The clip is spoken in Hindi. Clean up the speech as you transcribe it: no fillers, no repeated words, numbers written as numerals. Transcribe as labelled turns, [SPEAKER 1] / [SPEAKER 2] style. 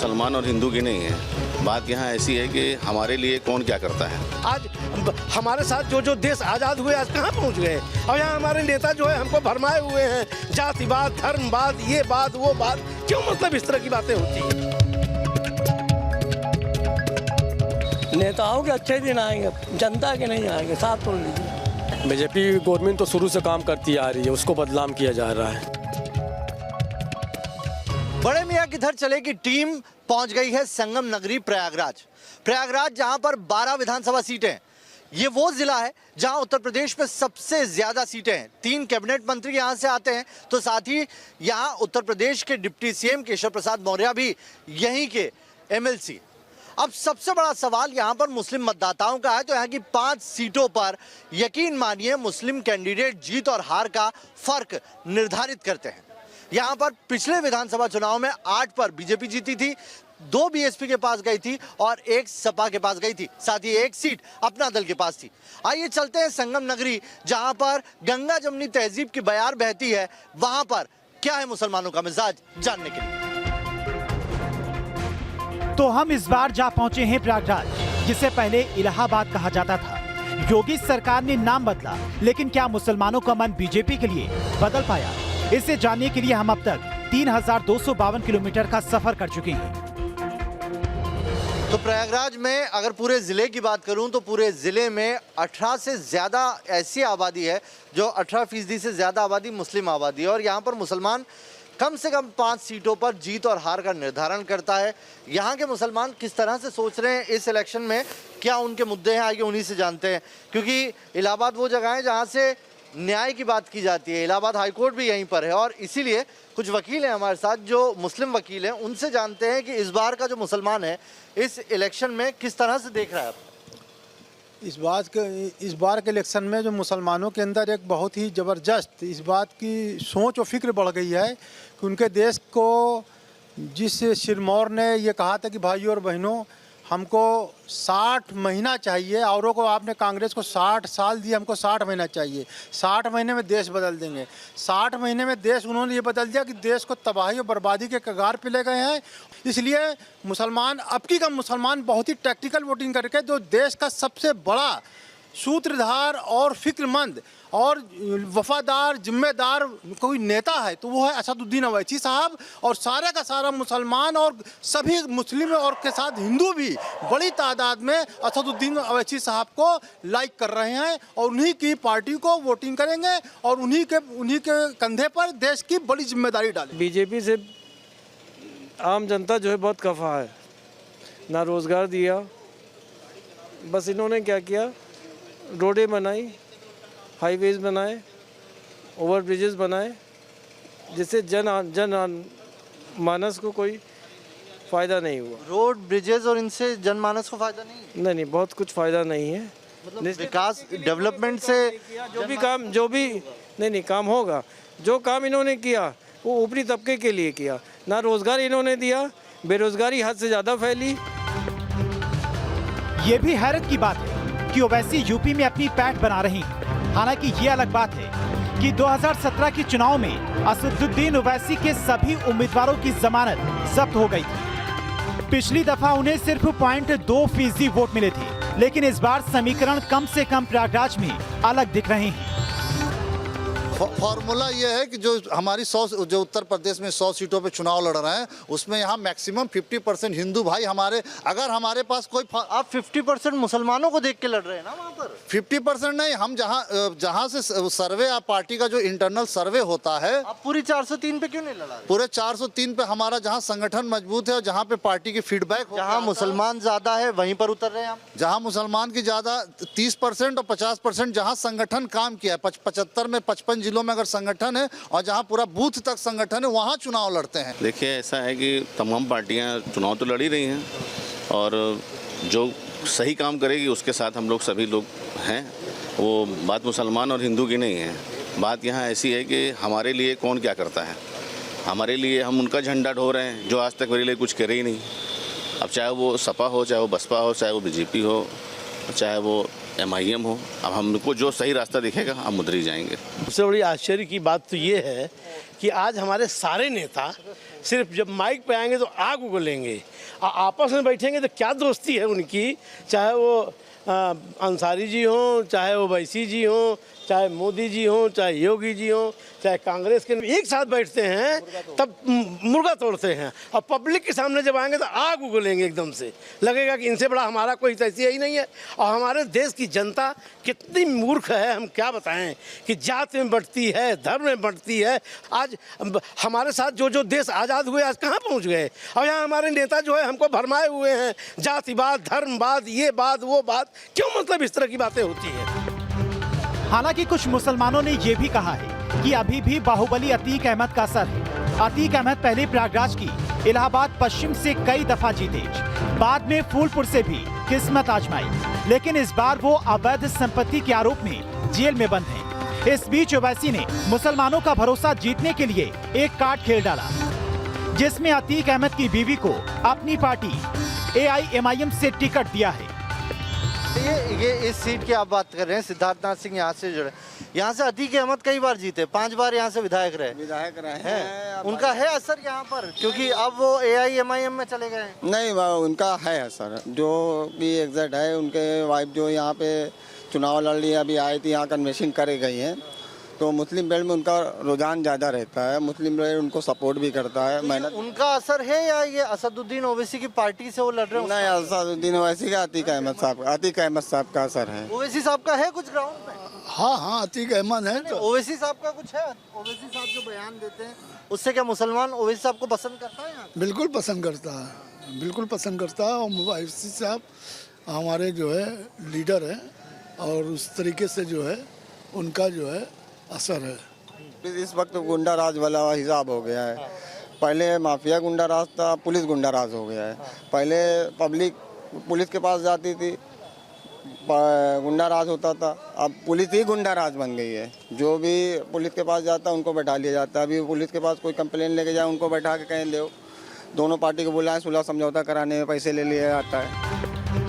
[SPEAKER 1] मुसलमान और हिंदू की नहीं है। बात यहाँ ऐसी है कि हमारे लिए कौन क्या करता है।
[SPEAKER 2] आज हमारे साथ जो देश आज़ाद हुए आज कहाँ पहुँच गए, और यहाँ हमारे नेता जो है हमको भरमाए हुए हैं, जातिवाद, धर्मवाद, ये बात वो बात, क्यों मतलब इस तरह की बातें होती हैं।
[SPEAKER 3] नेताओं के अच्छे दिन आएंगे, जनता के नहीं आएंगे, साफ तोड़ लीजिए।
[SPEAKER 4] बीजेपी गवर्नमेंट तो शुरू से काम करती आ रही है, उसको बदनाम किया जा रहा है।
[SPEAKER 5] बड़े मियाँ किधर चले की टीम पहुंच गई है संगम नगरी प्रयागराज जहां पर 12 विधानसभा सीटें हैं। ये वो जिला है जहां उत्तर प्रदेश में सबसे ज्यादा सीटें हैं। 3 कैबिनेट मंत्री यहां से आते हैं, तो साथ ही यहां उत्तर प्रदेश के डिप्टी सीएम केशव प्रसाद मौर्य भी यहीं के एमएलसी। अब सबसे बड़ा सवाल यहाँ पर मुस्लिम मतदाताओं का है, तो यहाँ की 5 सीटों पर यकीन मानिए मुस्लिम कैंडिडेट जीत और हार का फर्क निर्धारित करते हैं। यहाँ पर पिछले विधानसभा चुनाव में 8 पर बीजेपी जीती थी, 2 बीएसपी के पास गई थी और 1 सपा के पास गई थी, साथ ही 1 सीट अपना दल के पास थी। आइए चलते हैं संगम नगरी, जहाँ पर गंगा जमुनी तहजीब की बयार बहती है। वहाँ पर क्या है मुसलमानों का मिजाज, जानने के लिए।
[SPEAKER 6] तो हम इस बार जा पहुंचे हैं प्रयागराज, जिसे पहले इलाहाबाद कहा जाता था। योगी सरकार ने नाम बदला, लेकिन क्या मुसलमानों का मन बीजेपी के लिए बदल पाया? इसे जानने के लिए हम अब तक 3252 किलोमीटर का सफर कर चुके हैं।
[SPEAKER 5] तो प्रयागराज में अगर पूरे ज़िले की बात करूं तो पूरे ज़िले में 18 से ज़्यादा ऐसी आबादी है जो 18% से ज़्यादा आबादी मुस्लिम आबादी है, और यहाँ पर मुसलमान कम से कम 5 सीटों पर जीत और हार का निर्धारण करता है। यहाँ के मुसलमान किस तरह से सोच रहे हैं इस इलेक्शन में, क्या उनके मुद्दे हैं, आगे उन्हीं से जानते हैं। क्योंकि इलाहाबाद वो जगह है जहाँ से न्याय की बात की जाती है, इलाहाबाद हाईकोर्ट भी यहीं पर है, और इसीलिए कुछ वकील हैं हमारे साथ जो मुस्लिम वकील हैं, उनसे जानते हैं कि इस बार का जो मुसलमान है इस इलेक्शन में किस तरह से देख रहा है।
[SPEAKER 7] इस बार के इलेक्शन में जो मुसलमानों के अंदर एक बहुत ही ज़बरदस्त इस बात की सोच और फिक्र बढ़ गई है कि उनके देश को जिस सिरमौर ने ये कहा था कि भाइयों और बहनों हमको 60 महीना चाहिए, औरों को आपने कांग्रेस को 60 साल दिए, हमको 60 महीना चाहिए, 60 महीने में देश बदल देंगे। 60 महीने में देश उन्होंने ये बदल दिया कि देश को तबाही और बर्बादी के कगार पे ले गए हैं। इसलिए मुसलमान अब की का मुसलमान बहुत ही टैक्टिकल वोटिंग करके जो देश का सबसे बड़ा सूत्रधार और फिक्रमंद और वफादार जिम्मेदार कोई नेता है तो वो है असदुद्दीन अवैसी साहब, और सारे का सारा मुसलमान और सभी मुस्लिम और के साथ हिंदू भी बड़ी तादाद में असदुद्दीन अवैसी साहब को लाइक कर रहे हैं और उन्हीं की पार्टी को वोटिंग करेंगे और उन्हीं के कंधे पर देश की बड़ी जिम्मेदारी डालेंगे।
[SPEAKER 3] बीजेपी से आम जनता जो है बहुत खफा है, ना रोज़गार दिया, बस इन्होंने क्या किया, रोडें बनाई, हाईवेज बनाए, ओवर ब्रिजेस बनाए, जिससे जन मानस को कोई फ़ायदा नहीं हुआ।
[SPEAKER 5] रोड ब्रिजेस और इनसे जनमानस को फायदा नहीं,
[SPEAKER 3] बहुत कुछ फ़ायदा नहीं है।
[SPEAKER 5] मतलब विकास डेवलपमेंट से
[SPEAKER 3] जो भी नहीं काम होगा। जो काम इन्होंने किया वो ऊपरी तबके के लिए किया, ना रोज़गार इन्होंने दिया, बेरोज़गारी हद से ज़्यादा फैली।
[SPEAKER 6] ये भी हैरत की बात है कि ओवैसी यूपी में अपनी पैठ बना रही हैं। हालांकि ये अलग बात है कि 2017 के चुनाव में असदुद्दीन ओवैसी के सभी उम्मीदवारों की जमानत जब्त हो गई थी। पिछली दफा उन्हें सिर्फ 0.2% वोट मिले थे, लेकिन इस बार समीकरण कम से कम प्रयागराज में अलग दिख रहे हैं।
[SPEAKER 8] फॉर्मूला ये है कि जो हमारी जो उत्तर प्रदेश में 100 सीटों पे चुनाव लड़ रहे हैं उसमें यहाँ मैक्सिमम 50% हिंदू भाई हमारे, अगर हमारे पास कोई
[SPEAKER 5] आप 50% मुसलमानों को देख के लड़ रहे हैं ना वहाँ पर।
[SPEAKER 8] 50% नहीं, हम जहाँ से सर्वे या पार्टी का जो इंटरनल सर्वे होता है।
[SPEAKER 5] आप पूरी 403 पे क्यों नहीं लड़ा?
[SPEAKER 8] पूरे 403 पे हमारा जहाँ संगठन मजबूत है और जहाँ पे पार्टी की फीडबैक,
[SPEAKER 5] जहाँ मुसलमान ज्यादा है वहीं पर उतर रहे हैं आप।
[SPEAKER 8] जहाँ मुसलमान की ज्यादा 30% और 50% जहाँ संगठन काम किया है, 75 में 55 जिलों में अगर संगठन है और जहां पूरा बूथ तक संगठन है वहां चुनाव लड़ते हैं।
[SPEAKER 1] देखिए ऐसा है कि तमाम पार्टियां चुनाव तो लड़ी रही हैं और जो सही काम करेगी उसके साथ हम लोग सभी लोग हैं। वो बात मुसलमान और हिंदू की नहीं है। बात यहाँ ऐसी है कि हमारे लिए कौन क्या करता है, हमारे लिए हम उनका झंडा ढो रहे हैं जो आज तक मेरे लिए कुछ करे ही नहीं। अब चाहे वो सपा हो, चाहे वो बसपा हो, चाहे वो बीजेपी हो, चाहे वो MIM हो। अब हमको जो सही रास्ता दिखेगा हम उधर ही जाएंगे।
[SPEAKER 2] सबसे बड़ी आश्चर्य की बात तो ये है कि आज हमारे सारे नेता सिर्फ जब माइक पे आएंगे तो आग उगलेंगे, आपस में बैठेंगे तो क्या दोस्ती है उनकी, चाहे वो अंसारी जी हों, चाहे वो वैसी जी हों, चाहे मोदी जी हों, चाहे योगी जी हों, चाहे कांग्रेस के, एक साथ बैठते हैं तब मुर्गा तोड़ते हैं, और पब्लिक के सामने जब आएंगे तो आग उगलेंगे एकदम से, लगेगा कि इनसे बड़ा हमारा कोई तैसिया ही नहीं है। और हमारे देश की जनता कितनी मूर्ख है हम क्या बताएं, कि जात में बढ़ती है, धर्म में बढ़ती है। आज हमारे साथ जो देश आज़ाद हुए आज कहाँ पहुँच गए, और यहाँ हमारे नेता जो है हमको भरमाए हुए हैं, जातिवाद, धर्मवाद, ये बात वो बात, क्यों मतलब इस तरह की बातें होती हैं।
[SPEAKER 6] हालांकि कुछ मुसलमानों ने यह भी कहा है कि अभी भी बाहुबली अतीक अहमद का असर है। अतीक अहमद पहले प्रयागराज की इलाहाबाद पश्चिम से कई दफा जीते, बाद में फूलपुर से भी किस्मत आजमाई, लेकिन इस बार वो अवैध संपत्ति के आरोप में जेल में बंद हैं। इस बीच ओवैसी ने मुसलमानों का भरोसा जीतने के लिए एक कार्ड खेल डाला, जिसमें अतीक अहमद की बीवी को अपनी पार्टी AIMIM से टिकट दिया है।
[SPEAKER 5] ये इस सीट की आप बात कर रहे हैं, सिद्धार्थनाथ सिंह यहाँ से जुड़े, यहाँ से अतीक अहमद कई बार जीते, 5 बार यहाँ से विधायक रहे हैं। उनका है असर यहाँ पर, क्योंकि अब वो AIMIM में चले गए हैं।
[SPEAKER 9] नहीं, उनका है असर, जो भी एग्जैक्ट है। उनके वाइफ जो यहाँ पे चुनाव लड़ रही है, अभी आई थी यहाँ कन्वेंशन करे गई हैं, तो मुस्लिम बेल्ट में उनका रुझान ज़्यादा रहता है, मुस्लिम बेल्ट उनको सपोर्ट भी करता है। मेहनत
[SPEAKER 5] उनका असर है या ये असदुद्दीन ओवैसी की पार्टी से वो लड़ रहे हैं?
[SPEAKER 9] नहीं, असदुद्दीन ओवैसी का अतीक अहमद साहब का असर है।
[SPEAKER 5] ओवैसी साहब का है कुछ ग्राउंड पे?
[SPEAKER 8] हाँ, अतीक अहमद है।
[SPEAKER 5] तो ओवैसी साहब का कुछ है? ओवैसी साहब जो बयान देते हैं उससे क्या मुसलमान ओवैसी साहब को पसंद करता है?
[SPEAKER 8] बिल्कुल पसंद करता है, बिल्कुल पसंद करता है। और ओवैसी साहब हमारे जो है लीडर हैं, और उस तरीके से जो है उनका जो है असर है।
[SPEAKER 9] इस वक्त गुंडा राज वाला हिसाब हो गया है। पहले माफिया गुंडा राज था, पुलिस गुंडा राज हो गया है। पहले पब्लिक पुलिस के पास जाती थी, गुंडा राज होता था, अब पुलिस ही गुंडा राज बन गई है। जो भी पुलिस के पास जाता है उनको बैठा लिया जाता है। अभी पुलिस के पास कोई कंप्लेन लेके जाए, उनको बैठा के कहीं ले, दोनों पार्टी को बुलाएं, सुलह समझौता कराने में पैसे ले लिया जाता है।